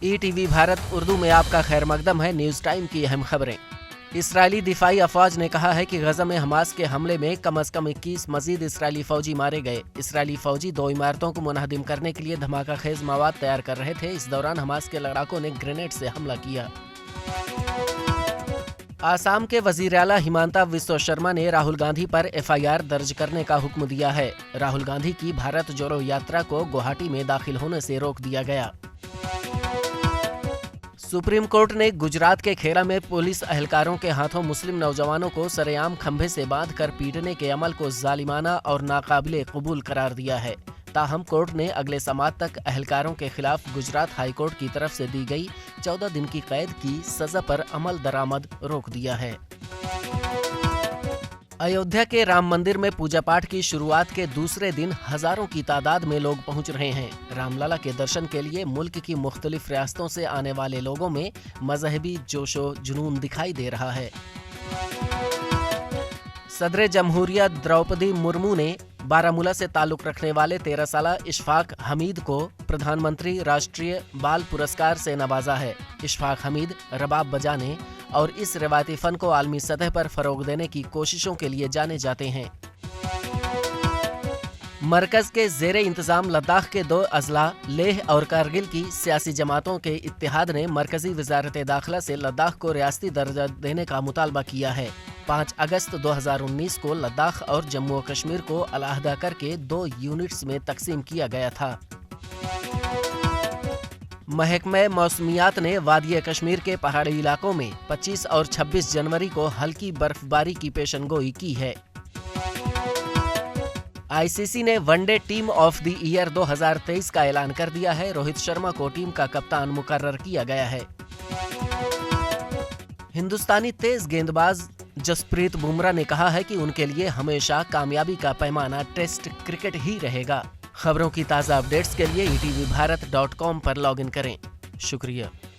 ETV Bharat Urdu में आपका खैर मकदम है। न्यूज टाइम की अहम खबरें। इसराइली दिफाई अफवाज ने कहा है कि गजा में हमास के हमले में कम से कम 21 मजीद इसराइली फौजी मारे गए। इसराइली फौजी 2 इमारतों को मुनहदिम करने के लिए धमाका खेज मवाद तैयार कर रहे थे। इस दौरान हमास के लड़ाकों ने ग्रेनेड से हमला किया। आसाम के वजीर आला हिमांता विश्व शर्मा ने राहुल गांधी पर FIR दर्ज करने का हुक्म दिया है। राहुल गांधी की भारत जोड़ो यात्रा को गुवाहाटी में दाखिल होने से रोक दिया गया। सुप्रीम कोर्ट ने गुजरात के खेड़ा में पुलिस अहलकारों के हाथों मुस्लिम नौजवानों को सरेआम खंभे से बांधकर पीटने के अमल को जालिमाना और नाकाबिले कबूल करार दिया है। ताहम कोर्ट ने अगले समात तक अहलकारों के खिलाफ गुजरात हाई कोर्ट की तरफ से दी गई 14 दिन की कैद की सजा पर अमल दरामद रोक दिया है। अयोध्या के राम मंदिर में पूजा पाठ की शुरुआत के दूसरे दिन हजारों की तादाद में लोग पहुंच रहे हैं। रामलला के दर्शन के लिए मुल्क की मुख्तलिफ रियासतों से आने वाले लोगों में मजहबी जोशो जुनून दिखाई दे रहा है। सदर जमहूरिया द्रौपदी मुर्मू ने बारामूला से ताल्लुक रखने वाले 13 साला इशफाक हमीद को प्रधानमंत्री राष्ट्रीय बाल पुरस्कार से नवाजा है। इशफाक हमीद रबाब बजाने और इस रिवायती फन को आलमी सतह पर फरोग देने की कोशिशों के लिए जाने जाते हैं। मरकज के जेरे इंतजाम लद्दाख के 2 अजला लेह और कारगिल की सियासी जमातों के इत्तेहाद ने मरकजी वजारत दाखिला से लद्दाख को रियासती दर्जा देने का मुतालबा किया है। 5 अगस्त 2019 को लद्दाख और जम्मू और कश्मीर को अलहदा करके 2 यूनिट्स में तकसीम किया गया था। महकमे मौसमियात ने वादिया कश्मीर के पहाड़ी इलाकों में 25 और 26 जनवरी को हल्की बर्फबारी की पेशनगोई की है। ICC ने one day team of the year 2023 का ऐलान कर दिया है। रोहित शर्मा को टीम का कप्तान मुकर्रर किया गया है। हिंदुस्तानी तेज गेंदबाज जसप्रीत बुमराह ने कहा है कि उनके लिए हमेशा कामयाबी का पैमाना टेस्ट क्रिकेट ही रहेगा। खबरों की ताज़ा अपडेट्स के लिए ETVBharat.com पर लॉगिन करें। शुक्रिया।